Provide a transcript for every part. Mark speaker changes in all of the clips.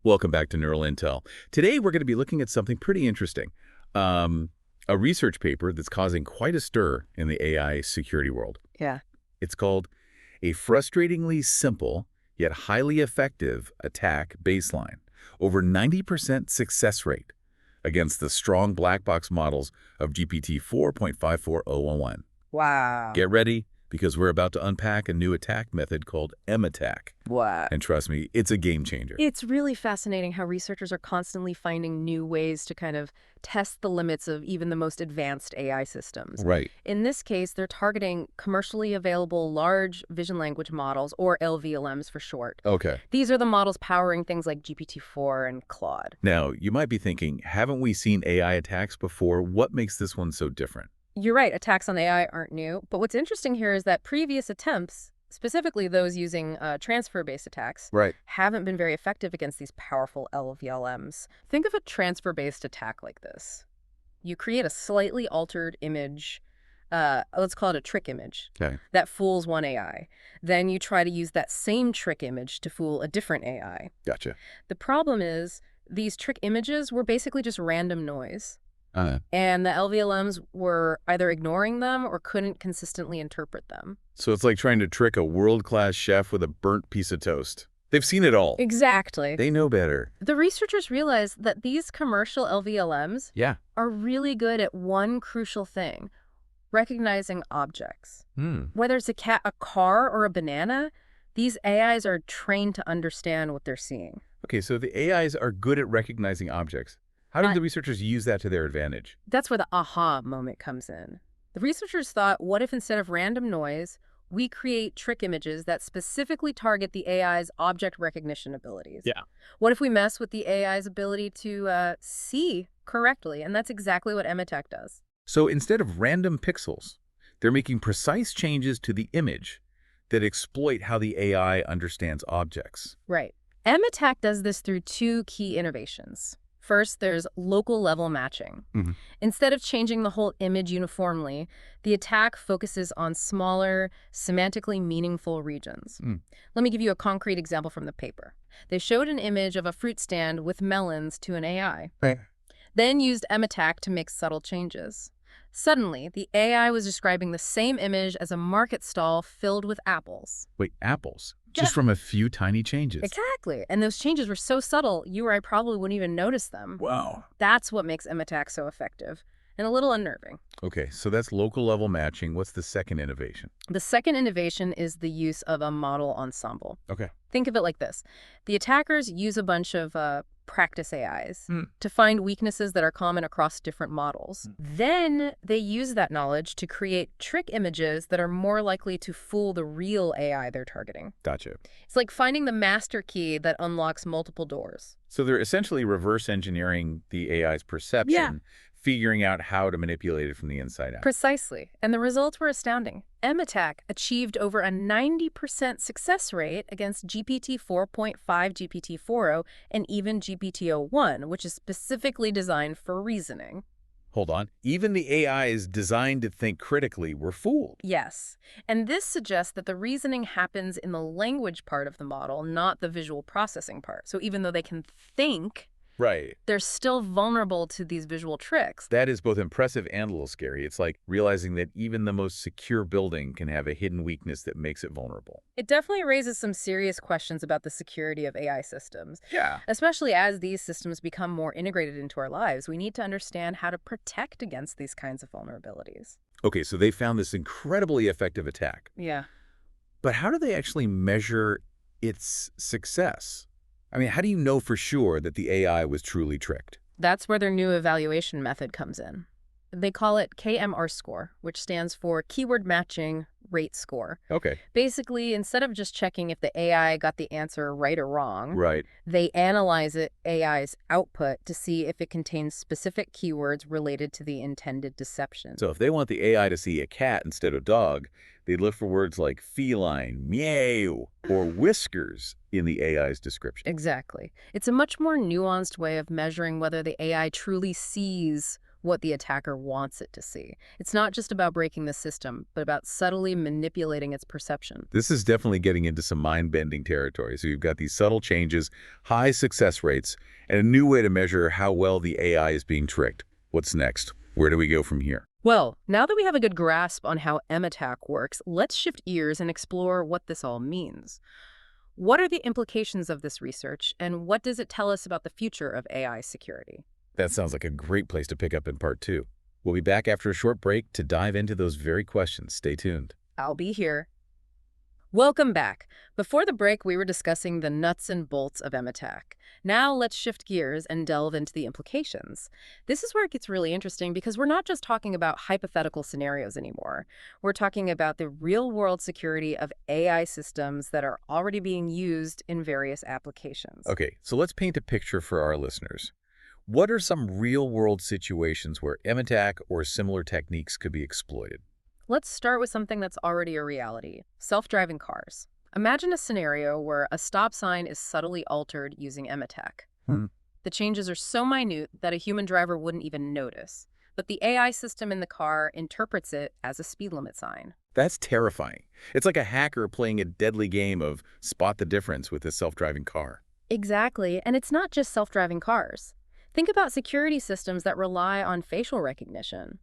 Speaker 1: Welcome back to Neural Intel. Today, we're going to be looking at something pretty interesting. A research paper that's causing quite a stir in the AI security world.
Speaker 2: Yeah.
Speaker 1: It's called A Frustratingly Simple Yet Highly Effective Attack Baseline. Over 90% success rate against the strong black box models of GPT-4.5
Speaker 2: Wow.
Speaker 1: Get ready, because we're about to unpack a new attack method called M-attack.
Speaker 2: Wow.
Speaker 1: And trust me, it's a game changer.
Speaker 2: It's really fascinating how researchers are constantly finding new ways to kind of test the limits of even the most advanced AI systems.
Speaker 1: Right.
Speaker 2: In this case, they're targeting commercially available large vision language models, or LVLMs for short.
Speaker 1: Okay.
Speaker 2: These are the models powering things like GPT-4 and Claude.
Speaker 1: Now, you might be thinking, haven't we seen AI attacks before? What makes this one so different?
Speaker 2: You're right, attacks on AI aren't new, but what's interesting here is that previous attempts, specifically those using transfer-based attacks,
Speaker 1: Right.
Speaker 2: haven't been very effective against these powerful LVLMs. Think of a transfer-based attack like this. You create a slightly altered image, let's call it a trick image,
Speaker 1: Okay.
Speaker 2: that fools one AI. Then you try to use that same trick image to fool a different AI.
Speaker 1: Gotcha.
Speaker 2: The problem is these trick images were basically just random noise. And the LVLMs were either ignoring them or couldn't consistently interpret them.
Speaker 1: So it's like trying to trick a world-class chef with a burnt piece of toast. They've seen it all.
Speaker 2: Exactly.
Speaker 1: They know better.
Speaker 2: The researchers realized that these commercial LVLMs
Speaker 1: Yeah.
Speaker 2: are really good at one crucial thing: recognizing objects. Whether it's a cat, a car, or a banana, these AIs are trained to understand what they're seeing.
Speaker 1: Okay, so the AIs are good at recognizing objects. How did the researchers use that to their advantage?
Speaker 2: That's where the aha moment comes in. The researchers thought, what if instead of random noise, we create trick images that specifically target the AI's object recognition abilities?
Speaker 1: Yeah.
Speaker 2: What if we mess with the AI's ability to see correctly? And that's exactly what M-attack does.
Speaker 1: So instead of random pixels, they're making precise changes to the image that exploit how the AI understands objects.
Speaker 2: Right. M-attack does this through two key innovations. First, there's local level matching. Instead of changing the whole image uniformly, the attack focuses on smaller, semantically meaningful regions. Let me give you a concrete example from the paper. They showed an image of a fruit stand with melons to an AI, then used M-attack to make subtle changes. Suddenly, the AI was describing the same image as a market stall filled with apples.
Speaker 1: Wait, apples? Just from a few tiny changes?
Speaker 2: Exactly. And those changes were so subtle, you or I probably wouldn't even notice them.
Speaker 1: Wow.
Speaker 2: That's what makes M-attack so effective and a little unnerving.
Speaker 1: Okay, so that's local level matching. What's the second innovation?
Speaker 2: The second innovation is the use of a model ensemble.
Speaker 1: Okay.
Speaker 2: Think of it like this. The attackers use a bunch of practice AIs to find weaknesses that are common across different models. Then they use that knowledge to create trick images that are more likely to fool the real AI they're targeting.
Speaker 1: Gotcha.
Speaker 2: It's like finding the master key that unlocks multiple doors.
Speaker 1: So they're essentially reverse engineering the AI's perception, figuring out how to manipulate it from the inside out.
Speaker 2: Precisely. And the results were astounding. M-attack achieved over a 90% success rate against GPT-4.5, GPT-4.0, and even GPT-01, which is specifically designed for reasoning.
Speaker 1: Hold on. Even the AIs designed to think critically were fooled.
Speaker 2: Yes. And this suggests that the reasoning happens in the language part of the model, not the visual processing part. So even though they can think,
Speaker 1: Right.
Speaker 2: they're still vulnerable to these visual tricks.
Speaker 1: That is both impressive and a little scary. It's like realizing that even the most secure building can have a hidden weakness that makes it vulnerable.
Speaker 2: It definitely raises some serious questions about the security of AI systems.
Speaker 1: Yeah.
Speaker 2: Especially as these systems become more integrated into our lives, we need to understand how to protect against these kinds of vulnerabilities.
Speaker 1: Okay, so they found this incredibly effective attack.
Speaker 2: Yeah.
Speaker 1: But how do they actually measure its success? I mean, how do you know for sure that the AI was truly tricked?
Speaker 2: That's where their new evaluation method comes in. They call it KMRScore, which stands for Keyword Matching Rate Score.
Speaker 1: Okay.
Speaker 2: Basically, instead of just checking if the AI got the answer right or wrong,
Speaker 1: Right.
Speaker 2: they analyze AI's output to see if it contains specific keywords related to the intended deception.
Speaker 1: So if they want the AI to see a cat instead of dog, they look for words like feline, meow, or whiskers in the AI's description.
Speaker 2: Exactly. It's a much more nuanced way of measuring whether the AI truly sees what the attacker wants it to see. It's not just about breaking the system, but about subtly manipulating its perception.
Speaker 1: This is definitely getting into some mind-bending territory. So you've got these subtle changes, high success rates, and a new way to measure how well the AI is being tricked. What's next? Where do we go from here?
Speaker 2: Well, now that we have a good grasp on how MATAC works, let's shift gears and explore what this all means. What are the implications of this research, and what does it tell us about the future of AI security?
Speaker 1: That sounds like a great place to pick up in part 2. We'll be back after a short break to dive into those very questions. Stay tuned.
Speaker 2: I'll be here. Welcome back. Before the break, we were discussing the nuts and bolts of MATAC. Now let's shift gears and delve into the implications. This is where it gets really interesting because we're not just talking about hypothetical scenarios anymore. We're talking about the real-world security of AI systems that are already being used in various applications.
Speaker 1: Okay, so let's paint a picture for our listeners. What are some real-world situations where MATAC or similar techniques could be exploited?
Speaker 2: Let's start with something that's already a reality: self-driving cars. Imagine a scenario where a stop sign is subtly altered using MATAC. The changes are so minute that a human driver wouldn't even notice, but the AI system in the car interprets it as a speed limit sign.
Speaker 1: That's terrifying. It's like a hacker playing a deadly game of spot the difference with a self-driving car.
Speaker 2: Exactly, and it's not just self-driving cars. Think about security systems that rely on facial recognition.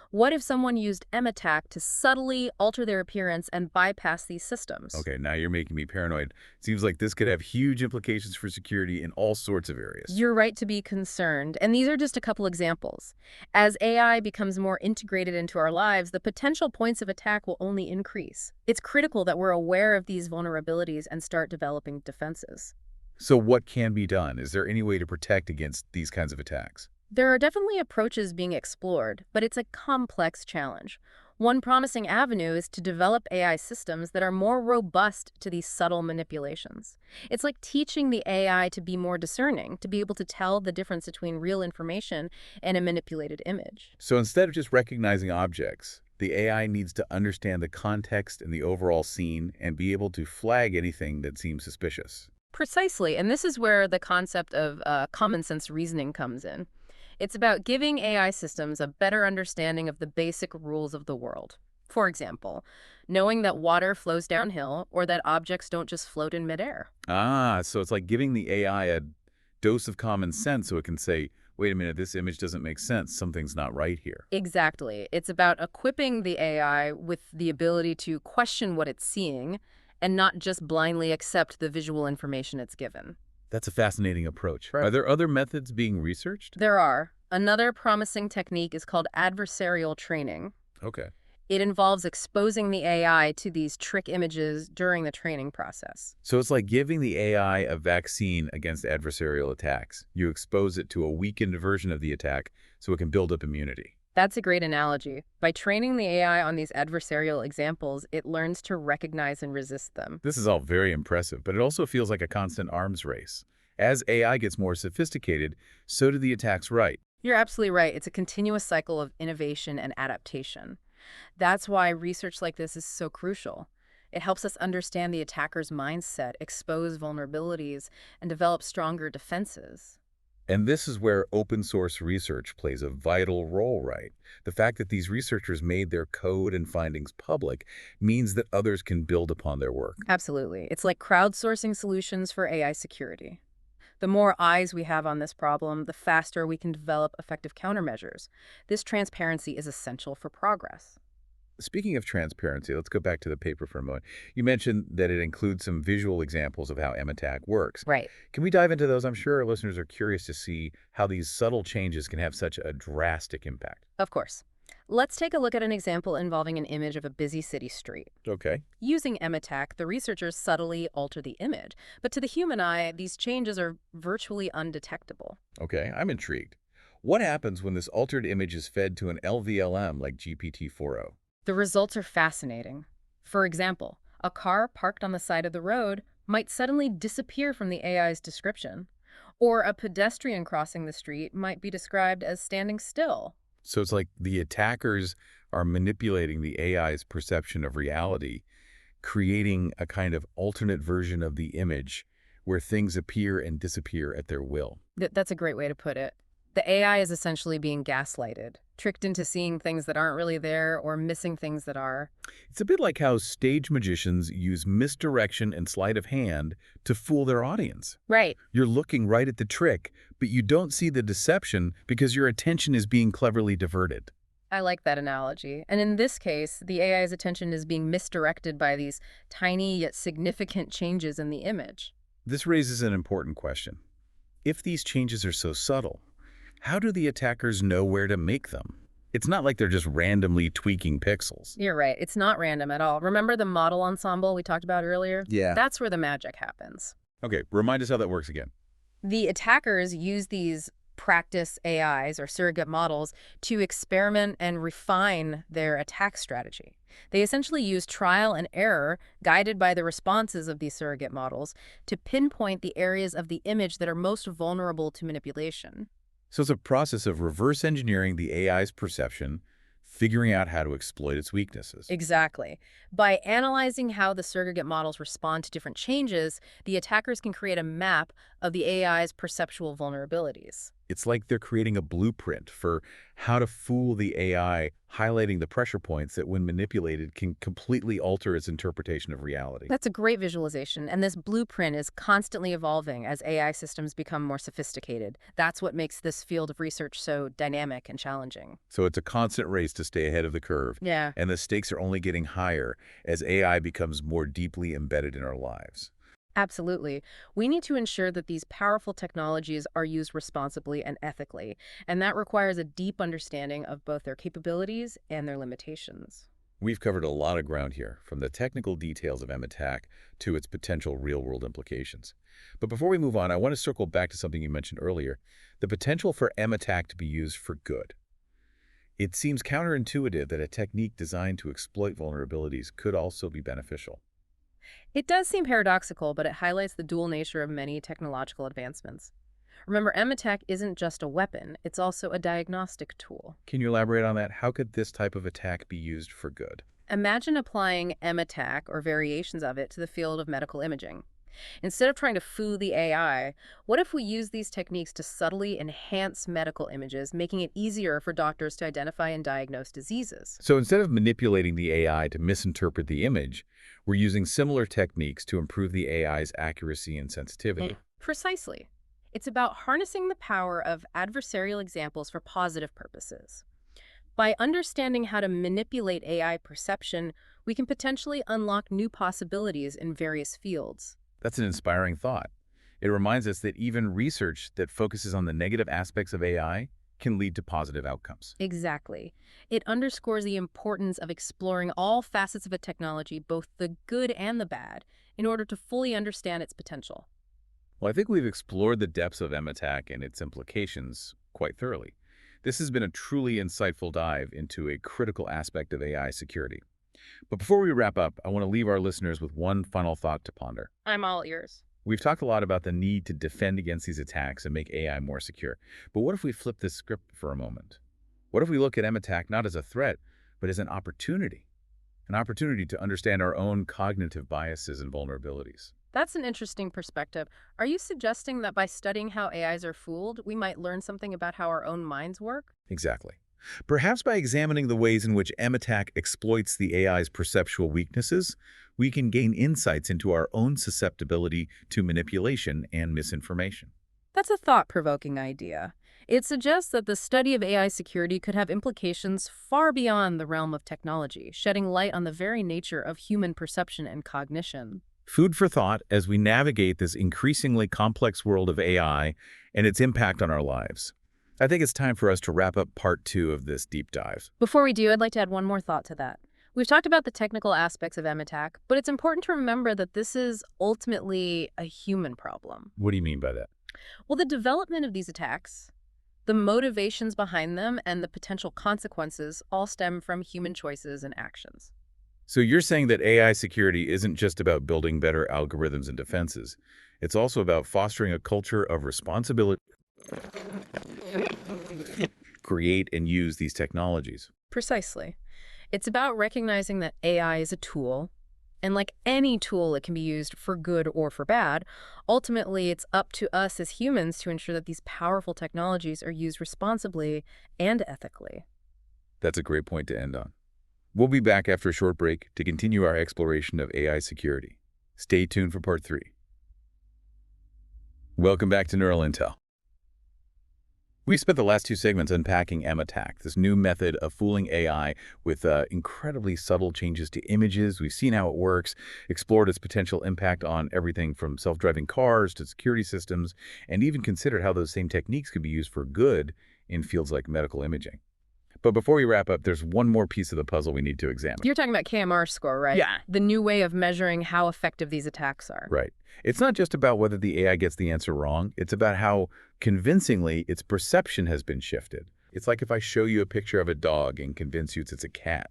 Speaker 2: What if someone used MATAC to subtly alter their appearance and bypass these systems?
Speaker 1: Okay, now you're making me paranoid. Seems like this could have huge implications for security in all sorts of areas.
Speaker 2: You're right to be concerned, and these are just a couple examples. As AI becomes more integrated into our lives, the potential points of attack will only increase. It's critical that we're aware of these vulnerabilities and start developing defenses.
Speaker 1: So what can be done? Is there any way to protect against these kinds of attacks?
Speaker 2: There are definitely approaches being explored, but it's a complex challenge. One promising avenue is to develop AI systems that are more robust to these subtle manipulations. It's like teaching the AI to be more discerning, to be able to tell the difference between real information and a manipulated image.
Speaker 1: So instead of just recognizing objects, the AI needs to understand the context and the overall scene and be able to flag anything that seems suspicious.
Speaker 2: Precisely, and this is where the concept of common sense reasoning comes in. It's about giving AI systems a better understanding of the basic rules of the world. For example, knowing that water flows downhill or that objects don't just float in midair.
Speaker 1: So it's like giving the AI a dose of common sense so it can say, wait a minute, this image doesn't make sense. Something's not right here.
Speaker 2: Exactly. It's about equipping the AI with the ability to question what it's seeing and not just blindly accept the visual information it's given.
Speaker 1: That's a fascinating approach.
Speaker 2: Right.
Speaker 1: Are there other methods being researched?
Speaker 2: There are. Another promising technique is called adversarial training.
Speaker 1: Okay.
Speaker 2: It involves exposing the AI to these trick images during the training process.
Speaker 1: So it's like giving the AI a vaccine against adversarial attacks. You expose it to a weakened version of the attack so it can build up immunity.
Speaker 2: That's a great analogy. By training the AI on these adversarial examples, it learns to recognize and resist them.
Speaker 1: This is all very impressive, but it also feels like a constant arms race. As AI gets more sophisticated, so do the attacks, right?
Speaker 2: You're absolutely right. It's a continuous cycle of innovation and adaptation. That's why research like this is so crucial. It helps us understand the attacker's mindset, expose vulnerabilities, and develop stronger defenses.
Speaker 1: And this is where open source research plays a vital role, right? The fact that these researchers made their code and findings public means that others can build upon their work.
Speaker 2: Absolutely. It's like crowdsourcing solutions for AI security. The more eyes we have on this problem, the faster we can develop effective countermeasures. This transparency is essential for progress.
Speaker 1: Speaking of transparency, let's go back to the paper for a moment. You mentioned that it includes some visual examples of how MATAC works.
Speaker 2: Right.
Speaker 1: Can we dive into those? I'm sure our listeners are curious to see how these subtle changes can have such a drastic impact.
Speaker 2: Of course. Let's take a look at an example involving an image of a busy city street.
Speaker 1: Okay.
Speaker 2: Using MATAC, the researchers subtly alter the image, but to the human eye, these changes are virtually undetectable.
Speaker 1: Okay, I'm intrigued. What happens when this altered image is fed to an LVLM like GPT-4.5?
Speaker 2: The results are fascinating. For example, a car parked on the side of the road might suddenly disappear from the AI's description, or a pedestrian crossing the street might be described as standing still.
Speaker 1: So it's like the attackers are manipulating the AI's perception of reality, creating a kind of alternate version of the image where things appear and disappear at their will.
Speaker 2: That's a great way to put it. The AI is essentially being gaslighted, tricked into seeing things that aren't really there or missing things that are.
Speaker 1: It's a bit like how stage magicians use misdirection and sleight of hand to fool their audience.
Speaker 2: Right.
Speaker 1: You're looking right at the trick, but you don't see the deception because your attention is being cleverly diverted.
Speaker 2: I like that analogy. And in this case, the AI's attention is being misdirected by these tiny yet significant changes in the image.
Speaker 1: This raises an important question. If these changes are so subtle, how do the attackers know where to make them? It's not like they're just randomly tweaking pixels.
Speaker 2: You're right. It's not random at all. Remember the model ensemble we talked about earlier?
Speaker 1: Yeah.
Speaker 2: That's where the magic happens.
Speaker 1: Okay, remind us how that works again.
Speaker 2: The attackers use these practice AIs or surrogate models to experiment and refine their attack strategy. They essentially use trial and error, guided by the responses of these surrogate models, to pinpoint the areas of the image that are most vulnerable to manipulation.
Speaker 1: So it's a process of reverse engineering the AI's perception, figuring out how to exploit its weaknesses.
Speaker 2: Exactly. By analyzing how the surrogate models respond to different changes, the attackers can create a map of the AI's perceptual vulnerabilities.
Speaker 1: It's like they're creating a blueprint for how to fool the AI, highlighting the pressure points that, when manipulated, can completely alter its interpretation of reality.
Speaker 2: That's a great visualization, and this blueprint is constantly evolving as AI systems become more sophisticated. That's what makes this field of research so dynamic and challenging.
Speaker 1: So it's a constant race to stay ahead of the curve,
Speaker 2: Yeah.
Speaker 1: and the stakes are only getting higher as AI becomes more deeply embedded in our lives.
Speaker 2: Absolutely. We need to ensure that these powerful technologies are used responsibly and ethically, and that requires a deep understanding of both their capabilities and their limitations.
Speaker 1: We've covered a lot of ground here, from the technical details of M-Attack to its potential real-world implications. But before we move on, I want to circle back to something you mentioned earlier, the potential for M-Attack to be used for good. It seems counterintuitive that a technique designed to exploit vulnerabilities could also be beneficial.
Speaker 2: It does seem paradoxical, but it highlights the dual nature of many technological advancements. Remember, M-Attack isn't just a weapon, it's also a diagnostic tool.
Speaker 1: Can you elaborate on that? How could this type of attack be used for good?
Speaker 2: Imagine applying M-Attack or variations of it to the field of medical imaging. Instead of trying to fool the AI, what if we use these techniques to subtly enhance medical images, making it easier for doctors to identify and diagnose diseases?
Speaker 1: So instead of manipulating the AI to misinterpret the image, we're using similar techniques to improve the AI's accuracy and sensitivity.
Speaker 2: Precisely. It's about harnessing the power of adversarial examples for positive purposes. By understanding how to manipulate AI perception, we can potentially unlock new possibilities in various fields.
Speaker 1: That's an inspiring thought. It reminds us that even research that focuses on the negative aspects of AI can lead to positive outcomes.
Speaker 2: Exactly. It underscores the importance of exploring all facets of a technology, both the good and the bad, in order to fully understand its potential.
Speaker 1: Well, I think we've explored the depths of M-Attack and its implications quite thoroughly. This has been a truly insightful dive into a critical aspect of AI security. But before we wrap up, I want to leave our listeners with one final thought to ponder.
Speaker 2: I'm all ears.
Speaker 1: We've talked a lot about the need to defend against these attacks and make AI more secure. But what if we flip this script for a moment? What if we look at M-Attack not as a threat, but as an opportunity? An opportunity to understand our own cognitive biases and vulnerabilities.
Speaker 2: That's an interesting perspective. Are you suggesting that by studying how AIs are fooled, we might learn something about how our own minds work?
Speaker 1: Exactly. Perhaps by examining the ways in which M-Attack exploits the AI's perceptual weaknesses, we can gain insights into our own susceptibility to manipulation and misinformation.
Speaker 2: That's a thought-provoking idea. It suggests that the study of AI security could have implications far beyond the realm of technology, shedding light on the very nature of human perception and cognition.
Speaker 1: Food for thought as we navigate this increasingly complex world of AI and its impact on our lives. I think it's time for us to wrap up part 2 of this deep dive.
Speaker 2: Before we do, I'd like to add one more thought to that. We've talked about the technical aspects of M-Attack, but it's important to remember that this is ultimately a human problem.
Speaker 1: What do you mean by that?
Speaker 2: Well, the development of these attacks, the motivations behind them, and the potential consequences all stem from human choices and actions.
Speaker 1: So you're saying that AI security isn't just about building better algorithms and defenses. It's also about fostering a culture of responsibility create and use these technologies.
Speaker 2: Precisely. It's about recognizing that AI is a tool, And like any tool, it can be used for good or for bad. Ultimately, it's up to us as humans to ensure that these powerful technologies are used responsibly and ethically.
Speaker 1: That's a great point to end on. We'll be back after a short break to continue our exploration of AI security. Stay tuned for part 3. Welcome back to Neural Intel. We spent the last 2 segments unpacking M-attack, this new method of fooling AI with incredibly subtle changes to images. We've seen how it works, explored its potential impact on everything from self-driving cars to security systems, and even considered how those same techniques could be used for good in fields like medical imaging. But before we wrap up, there's one more piece of the puzzle we need to examine.
Speaker 2: You're talking about KMRScore, right?
Speaker 1: Yeah.
Speaker 2: The new way of measuring how effective these attacks are.
Speaker 1: Right. It's not just about whether the AI gets the answer wrong. It's about how convincingly its perception has been shifted. It's like if I show you a picture of a dog and convince you it's a cat.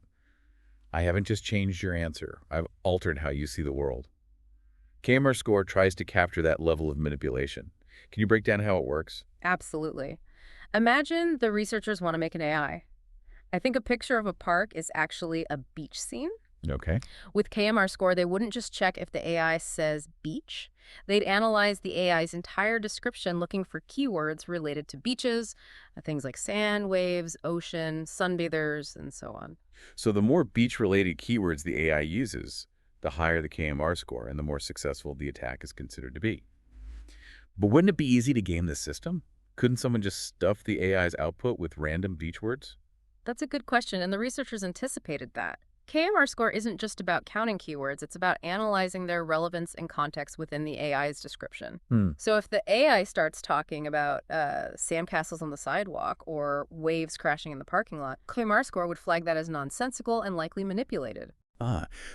Speaker 1: I haven't just changed your answer. I've altered how you see the world. KMRScore tries to capture that level of manipulation. Can you break down how it works?
Speaker 2: Absolutely. Imagine the researchers want to make an AI. I think a picture of a park is actually a beach scene.
Speaker 1: Okay.
Speaker 2: With KMRScore, they wouldn't just check if the AI says beach. They'd analyze the AI's entire description looking for keywords related to beaches, things like sand, waves, ocean, sunbathers, and so on.
Speaker 1: So the more beach-related keywords the AI uses, the higher the KMR score and the more successful the attack is considered to be. But wouldn't it be easy to game the system? Couldn't someone just stuff the AI's output with random beach words?
Speaker 2: That's a good question, and the researchers anticipated that. KMRScore isn't just about counting keywords, it's about analyzing their relevance and context within the AI's description. So if the AI starts talking about sandcastles on the sidewalk or waves crashing in the parking lot, KMRScore would flag that as nonsensical and likely manipulated.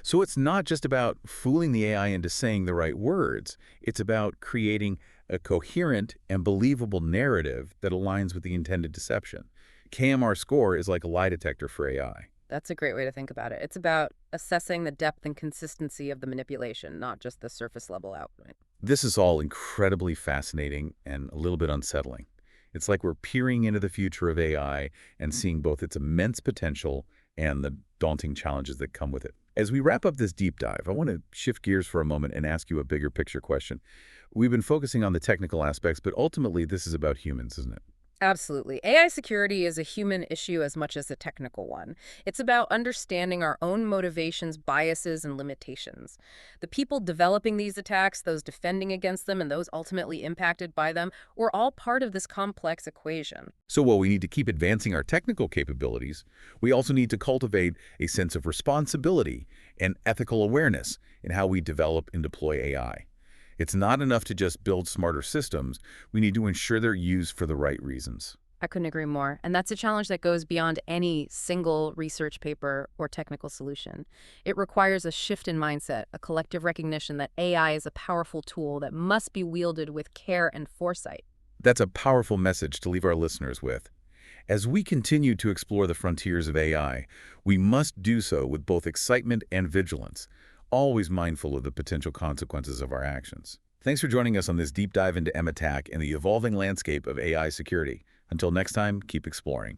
Speaker 1: So it's not just about fooling the AI into saying the right words. It's about creating a coherent and believable narrative that aligns with the intended deception. KMR score is like a lie detector for AI.
Speaker 2: That's a great way to think about it. It's about assessing the depth and consistency of the manipulation, not just the surface level output.
Speaker 1: This is all incredibly fascinating and a little bit unsettling. It's like we're peering into the future of AI and seeing both its immense potential and the daunting challenges that come with it. As we wrap up this deep dive, I want to shift gears for a moment and ask you a bigger picture question. We've been focusing on the technical aspects, but ultimately this is about humans, isn't it?
Speaker 2: Absolutely. AI security is a human issue as much as a technical one. It's about understanding our own motivations, biases, and limitations. The people developing these attacks, those defending against them, and those ultimately impacted by them, we're all part of this complex equation.
Speaker 1: So while we need to keep advancing our technical capabilities, we also need to cultivate a sense of responsibility and ethical awareness in how we develop and deploy AI. It's not enough to just build smarter systems. We need to ensure they're used for the right reasons.
Speaker 2: I couldn't agree more. And that's a challenge that goes beyond any single research paper or technical solution. It requires a shift in mindset, a collective recognition that AI is a powerful tool that must be wielded with care and foresight.
Speaker 1: That's a powerful message to leave our listeners with. As we continue to explore the frontiers of AI, we must do so with both excitement and vigilance, always mindful of the potential consequences of our actions. Thanks for joining us on this deep dive into M-attack and the evolving landscape of AI security. Until next time, keep exploring.